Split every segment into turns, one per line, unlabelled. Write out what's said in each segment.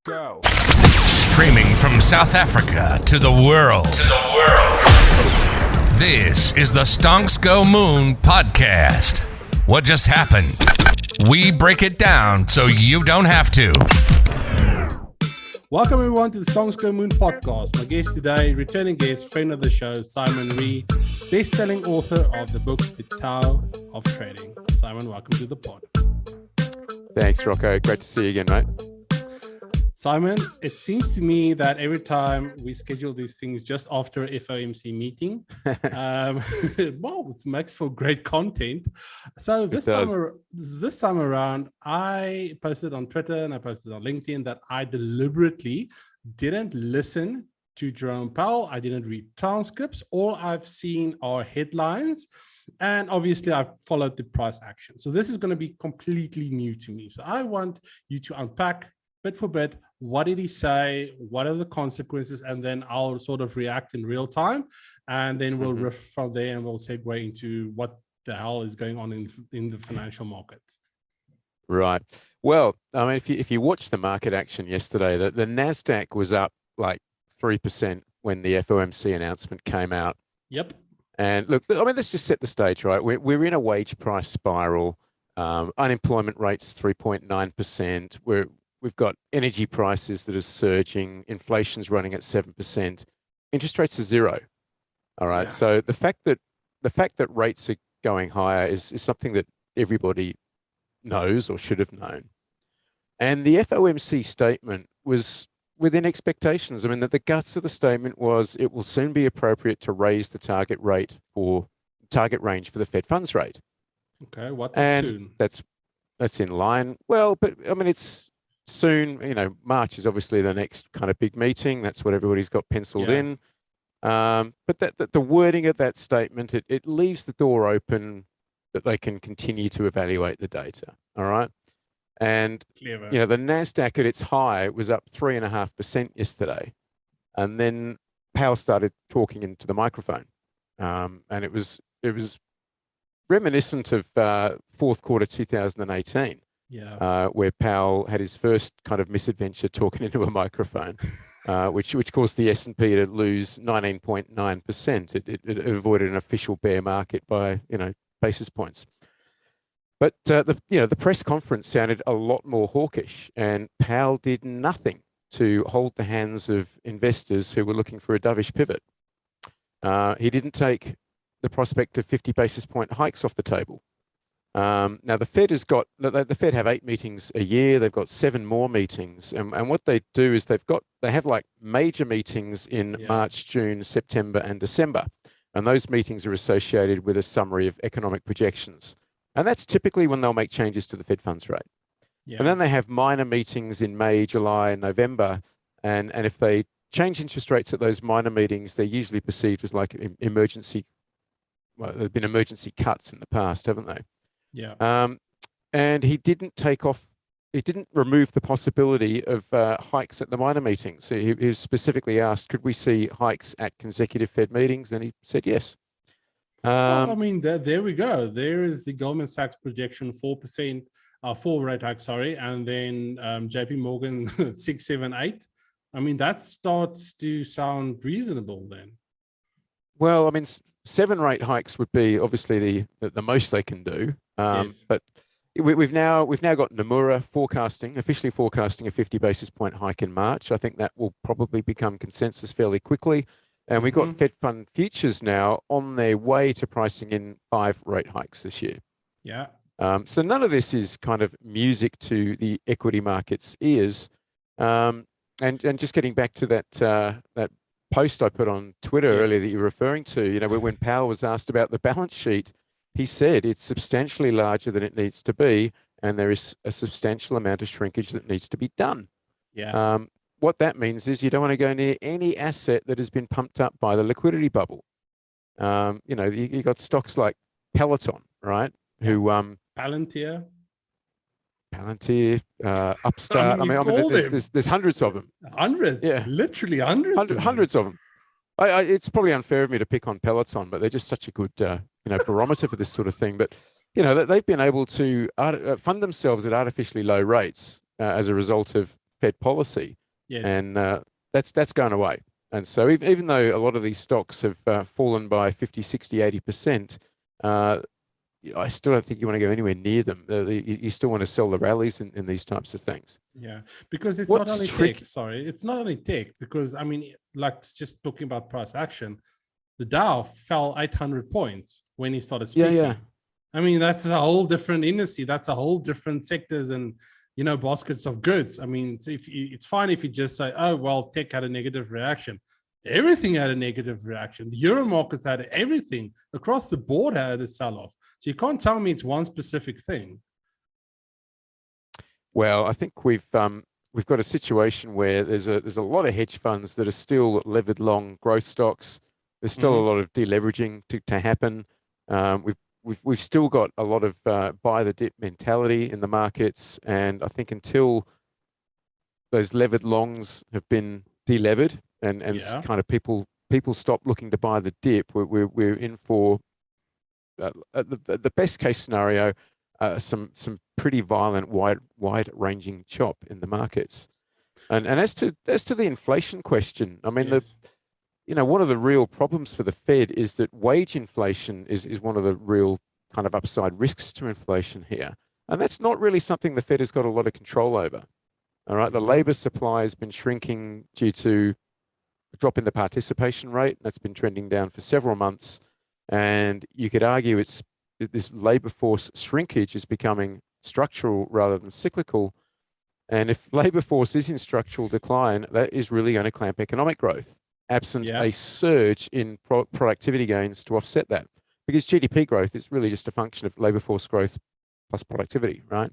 Go.
Streaming from South Africa to the world. This is the Stonks Go Moon podcast. What just happened? We break it down so you don't have to.
Welcome everyone to the Stonks Go Moon podcast. My guest today, returning guest, friend of the show, Simon Ree, best-selling author of the book, The Tao of Trading. Simon, welcome to the pod.
Thanks, Rocco. Great to see you again, mate.
Simon, it seems to me that every time we schedule these things just after a FOMC meeting, well, it makes for great content. So this time around, I posted on Twitter and I posted on LinkedIn that I deliberately didn't listen to Jerome Powell. I didn't read transcripts. All I've seen are headlines. And obviously, I've followed the price action. So this is going to be completely new to me. So I want you to unpack bit for bit, what did he say? What are the consequences? And then I'll sort of react in real time. And then we'll riff from there and we'll segue into what the hell is going on in the financial markets.
Right. Well, I mean, if you watched the market action yesterday, the NASDAQ was up like 3% when the FOMC announcement came out.
Yep.
And look, I mean, let's just set the stage, right? We're in a wage price spiral. Unemployment rate's 3.9%. We've got energy prices that are surging. Inflation's running at 7%. Interest rates are zero. All right. Yeah. So the fact that rates are going higher is something that everybody knows or should have known. And the FOMC statement was within expectations. I mean, the guts of the statement was it will soon be appropriate to raise the target range for the Fed funds rate.
Okay. What
and
soon?
That's in line. Well, but I mean, it's soon, March is obviously the next kind of big meeting. That's what everybody's got penciled in. But the wording of that statement, it leaves the door open that they can continue to evaluate the data. All right. And, the NASDAQ at its high was up 3.5% yesterday. And then Powell started talking into the microphone. And it was reminiscent of fourth quarter 2018. Where Powell had his first kind of misadventure talking into a microphone, which caused the S&P to lose 19.9%. It avoided an official bear market by basis points. But the press conference sounded a lot more hawkish, and Powell did nothing to hold the hands of investors who were looking for a dovish pivot. He didn't take the prospect of 50 basis point hikes off the table. Now the Fed have 8 meetings a year. They've got 7 more meetings, and what they do is they have like major meetings in March, June, September, and December, and those meetings are associated with a summary of economic projections, and that's typically when they'll make changes to the Fed funds rate. And then they have minor meetings in May, July, and November, and if they change interest rates at those minor meetings, they're usually perceived as like emergency. Well, there've been emergency cuts in the past, haven't they? And he didn't remove the possibility of hikes at the minor meetings. So he was specifically asked, could we see hikes at consecutive Fed meetings? And he said yes.
Well, I mean, there we go. There is the Goldman Sachs projection, 4%, 4 rate hike, sorry. And then JP Morgan, 6, 7, 8. I mean, that starts to sound reasonable then.
Well, I mean, 7 rate hikes would be obviously the most they can do. But we've now got Nomura officially forecasting a 50 basis point hike in March. I think that will probably become consensus fairly quickly. And we've got Fed Fund futures now on their way to pricing in 5 rate hikes this year. So none of this is kind of music to the equity market's ears. And just getting back to that post I put on Twitter earlier that you're referring to, when Powell was asked about the balance sheet, he said it's substantially larger than it needs to be, and there is a substantial amount of shrinkage that needs to be done. What that means is you don't want to go near any asset that has been pumped up by the liquidity bubble. You got stocks like Peloton, right? Who
Palantir,
Upstart. I mean, there's hundreds of them.
Hundreds, literally hundreds.
Hundreds of them. It's probably unfair of me to pick on Peloton, but they're just such a good, barometer for this sort of thing. But they've been able to fund themselves at artificially low rates as a result of Fed policy.
Yes.
And that's going away. And so even though a lot of these stocks have fallen by 50, 60, 80%, I still don't think you want to go anywhere near them. You still want to sell the rallies in these types of things.
Yeah, because it's
What's
not only
tricky?
tech. Sorry, it's not only tech. Because I mean, like just talking about price action, the Dow fell 800 points when he started speaking.
Yeah.
I mean, that's a whole different industry. That's a whole different sectors and baskets of goods. I mean, it's fine if you just say, oh well, tech had a negative reaction. Everything had a negative reaction. The Euro markets had everything across the board had a sell-off. So you can't tell me it's one specific thing.
Well, I think we've got a situation where there's a lot of hedge funds that are still levered long growth stocks. There's still a lot of deleveraging to happen. We've still got a lot of buy the dip mentality in the markets, and I think until those levered longs have been delevered and kind of people stop looking to buy the dip, we're in for the best case scenario, some pretty violent wide ranging chop in the markets. And as to the inflation question, I mean,
Yes.
one of the real problems for the Fed is that wage inflation is one of the real kind of upside risks to inflation here. And that's not really something the Fed has got a lot of control over. All right. The labor supply has been shrinking due to a drop in the participation rate. That's been trending down for several months. And you could argue this labor force shrinkage is becoming structural rather than cyclical. And if labor force is in structural decline, that is really going to clamp economic growth, absent a surge in productivity gains to offset that. Because GDP growth is really just a function of labor force growth plus productivity, right?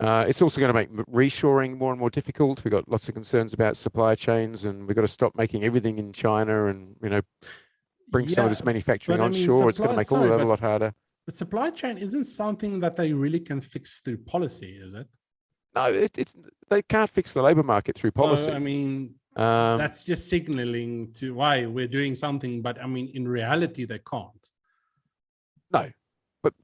It's also going to make reshoring more and more difficult. We've got lots of concerns about supply chains, and we've got to stop making everything in China and, bring some of this manufacturing onshore. It's going to make all of that a lot harder.
But supply chain isn't something that they really can fix through policy, is it?
No, they can't fix the labor market through policy.
So, I mean, that's just signaling to why we're doing something, but I mean, in reality, they can't.
No, but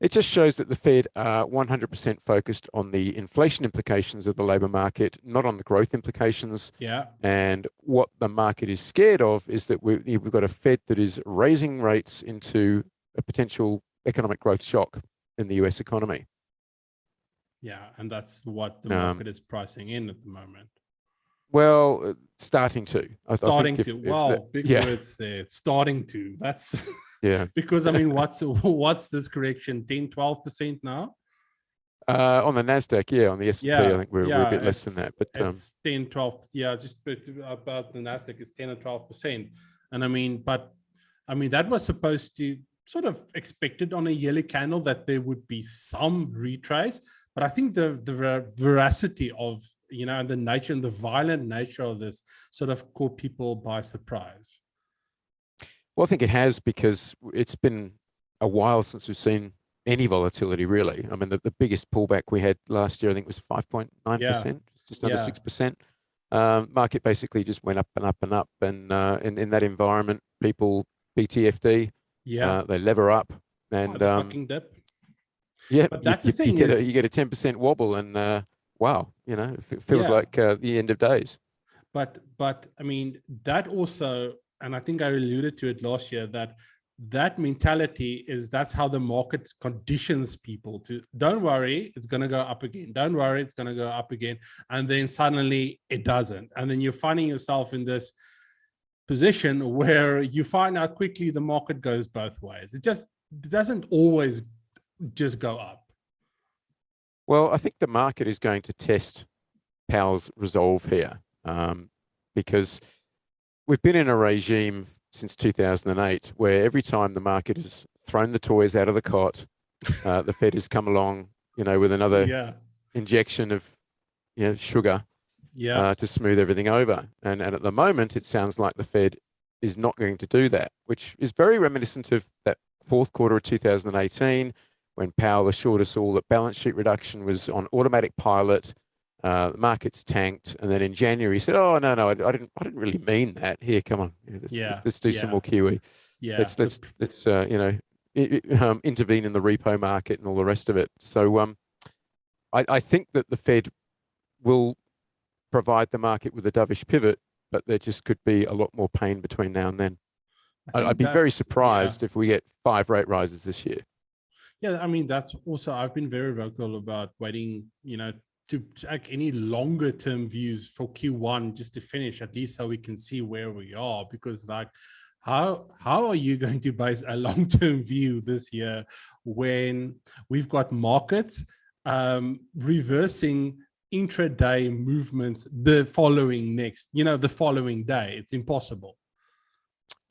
it just shows that the Fed are 100% focused on the inflation implications of the labor market, not on the growth implications.
Yeah.
And what the market is scared of is that we've got a Fed that is raising rates into a potential economic growth shock in the US economy.
Yeah, and that's what the market is pricing in at the moment.
Well, starting to.
Big words there. Starting to. That's because I mean, what's this correction? 10, 12% now?
On the Nasdaq, on the S&P, I think we're a bit less than that. But
it's 10, 12. Yeah, just about the Nasdaq is 10 or 12%. And I mean, that was supposed to sort of expected on a yearly candle that there would be some retrace. But I think the veracity of, the nature and the violent nature of this sort of caught people by surprise.
Well, I think it has, because it's been a while since we've seen any volatility, really. I mean, the biggest pullback we had last year, I think, was 5.9%, just under 6%. Market basically just went up and up and up. And in that environment, people BTFD, they lever up. And
fucking dip.
Yeah,
but that's the thing.
You get a 10% wobble, and wow, it feels like the end of days.
But I mean, that also, and I think I alluded to it last year, that mentality that's how the market conditions people to, don't worry, it's going to go up again. Don't worry, it's going to go up again. And then suddenly it doesn't. And then you're finding yourself in this position where you find out quickly the market goes both ways. It doesn't always just go up.
Well, I think the market is going to test Powell's resolve here, because we've been in a regime since 2008 where every time the market has thrown the toys out of the cot, the Fed has come along, with another injection of sugar to smooth everything over. And at the moment, it sounds like the Fed is not going to do that, which is very reminiscent of that fourth quarter of 2018, when Powell assured us all that balance sheet reduction was on automatic pilot. The markets tanked, and then in January he said, "Oh no, I didn't really mean that. Here, come on, let's do some more QE. Let's intervene in the repo market and all the rest of it." So I think that the Fed will provide the market with a dovish pivot, but there just could be a lot more pain between now and then. I'd be very surprised if we get 5 rate rises this year.
Yeah, I mean, that's also, I've been very vocal about waiting, to take any longer term views for Q1 just to finish, at least so we can see where we are. Because like, how are you going to base a long-term view this year when we've got markets reversing intraday movements the following day? It's impossible.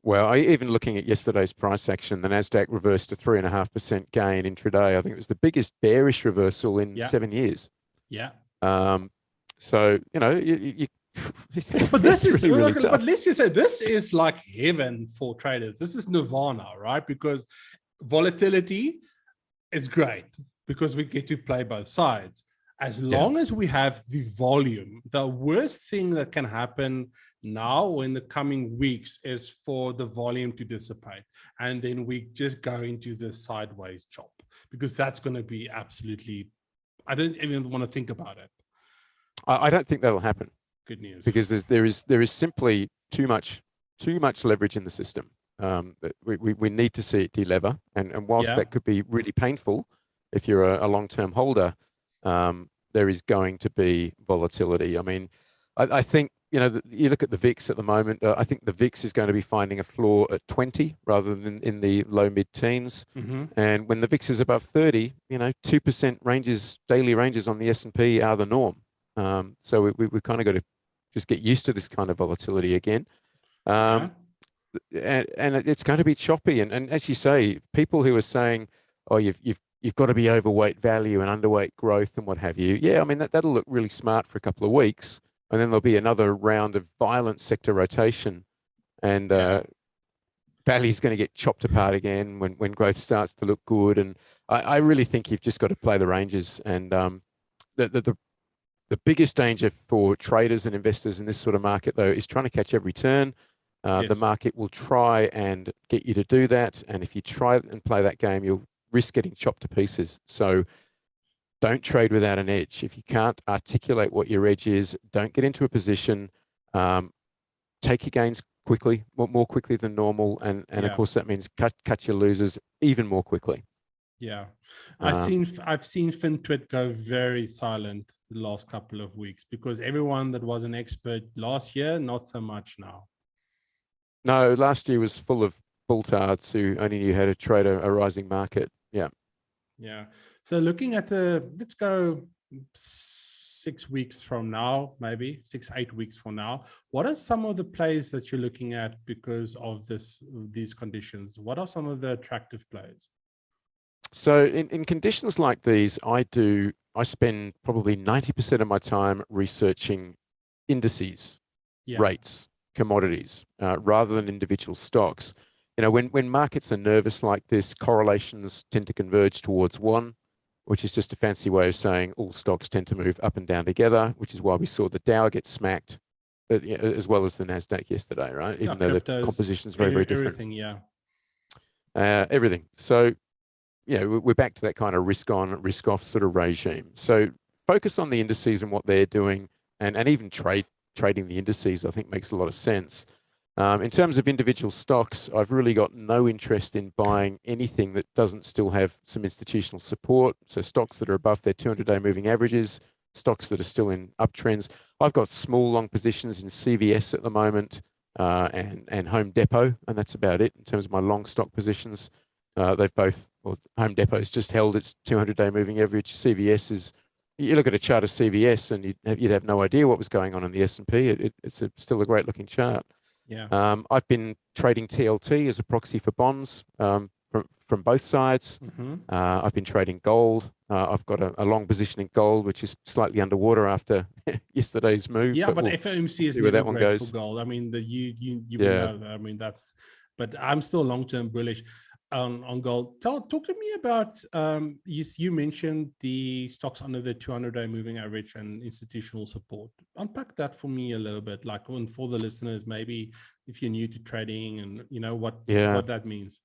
Well, even looking at yesterday's price action, the Nasdaq reversed a 3.5% gain intraday. I think it was the biggest bearish reversal in 7 years.
Yeah.
So you
but this is
really tough.
But let's just say this is like heaven for traders. This is nirvana, right? Because volatility is great because we get to play both sides. As long as we have the volume, the worst thing that can happen now or in the coming weeks is for the volume to dissipate. And then we just go into the sideways chop, because that's going to be absolutely, I don't even want to think about it.
I don't think that'll happen.
Good news.
Because there is simply too much leverage in the system. We need to see it delever. And whilst that could be really painful if you're a long-term holder, there is going to be volatility. I mean, I think, you look at the VIX at the moment, I think the VIX is going to be finding a floor at 20 rather than in the low mid-teens.
Mm-hmm.
And when the VIX is above 30, 2% ranges, daily ranges on the S&P are the norm. So we kind of got to just get used to this kind of volatility again. And it's going to be choppy. And as you say, people who are saying, oh, you've got to be overweight value and underweight growth and what have you. Yeah, I mean, that'll look really smart for a couple of weeks. And then there'll be another round of violent sector rotation. And value is going to get chopped apart again when growth starts to look good. And I really think you've just got to play the ranges. And the biggest danger for traders and investors in this sort of market, though, is trying to catch every turn. The market will try and get you to do that. And if you try and play that game, you'll risk getting chopped to pieces. So don't trade without an edge. If you can't articulate what your edge is, don't get into a position. Take your gains quickly, more quickly than normal. And of course, that means cut your losers even more quickly.
Yeah. I've seen FinTwit go very silent the last couple of weeks, because everyone that was an expert last year, not so much now.
No, last year was full of bulltards who only knew how to trade a rising market. Yeah.
Yeah. So looking at let's go 6 weeks from now, maybe 6-8 weeks from now, what are some of the plays that you're looking at because of these conditions? What are some of the attractive plays?
So in conditions like these, I spend probably 90% of my time researching indices, rates, commodities, rather than individual stocks. When markets are nervous like this, correlations tend to converge towards one, which is just a fancy way of saying all stocks tend to move up and down together, which is why we saw the Dow get smacked, as well as the Nasdaq yesterday, right? Even though the composition is very, very different.
Everything,
everything. So, we're back to that kind of risk on, risk off sort of regime. So focus on the indices and what they're doing, and even trading the indices, I think, makes a lot of sense. In terms of individual stocks, I've really got no interest in buying anything that doesn't still have some institutional support. So stocks that are above their 200-day moving averages, stocks that are still in uptrends. I've got small long positions in CVS at the moment, and Home Depot, and that's about it in terms of my long stock positions. They've both, Home Depot's just held its 200-day moving average. CVS is, you look at a chart of CVS and you'd have no idea what was going on in the S&P. It's still a great looking chart.
Yeah.
I've been trading TLT as a proxy for bonds from both sides.
Mm-hmm.
I've been trading gold. I've got a long position in gold, which is slightly underwater after yesterday's move.
Yeah, but FOMC is never great for gold. I mean, know that. I mean, but I'm still long-term bullish on gold. Talk to me about, you mentioned the stocks under the 200-day moving average and institutional support. Unpack that for me a little bit, like for the listeners, maybe if you're new to trading and what that means.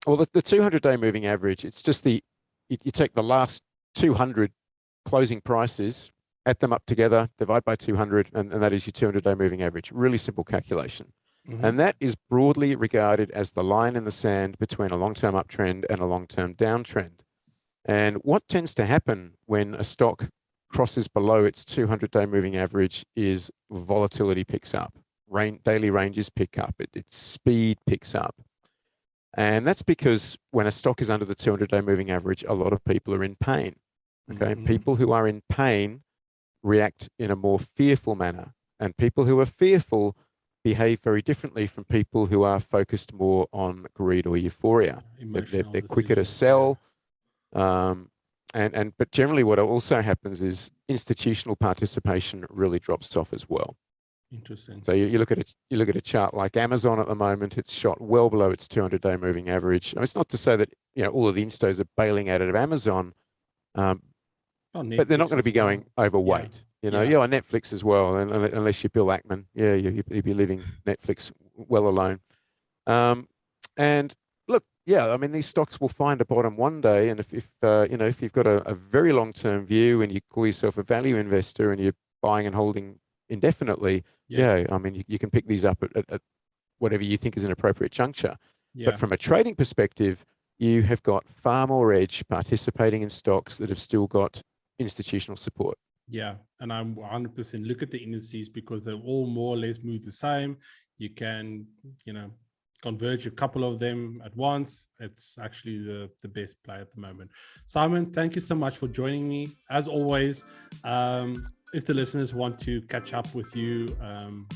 Well, the 200-day moving average, it's just you take the last 200 closing prices, add them up together, divide by 200, and that is your 200-day moving average. Really simple calculation. And that is broadly regarded as the line in the sand between a long-term uptrend and a long-term downtrend. And what tends to happen when a stock crosses below its 200-day moving average is volatility picks up, daily ranges pick up, its speed picks up. And that's because when a stock is under the 200-day moving average, a lot of people are in pain. Okay, people who are in pain react in a more fearful manner, and people who are fearful behave very differently from people who are focused more on greed or euphoria. They're quicker to sell. But generally what also happens is institutional participation really drops off as well.
Interesting.
So you look at a chart like Amazon at the moment, it's shot well below its 200-day moving average. I mean, it's not to say that all of the instos are bailing out of Amazon, but they're not going to be going overweight. Netflix as well, unless you're Bill Ackman. You'd be leaving Netflix well alone. And look, I mean, these stocks will find a bottom one day, and if you've got a very long-term view and you call yourself a value investor and you're buying and holding indefinitely, I mean, you can pick these up at whatever you think is an appropriate juncture. But from a trading perspective, you have got far more edge participating in stocks that have still got institutional support.
Yeah, and I'm 100% look at the indices because they all more or less move the same. You can, converge a couple of them at once. It's actually the best play at the moment. Simon, thank you so much for joining me. As always, if the listeners want to catch up with you,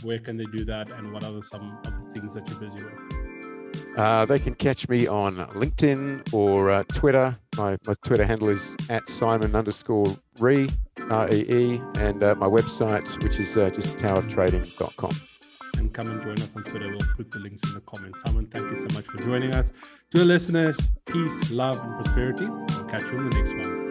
where can they do that, and what are some of the things that you're busy with?
They can catch me on LinkedIn or Twitter. My Twitter handle is @Simon_Ree, REE, and my website, which is just taoftrading.com.
And come and join us on Twitter. We'll put the links in the comments. Simon, thank you so much for joining us. To the listeners, peace, love, and prosperity. We'll catch you in the next one.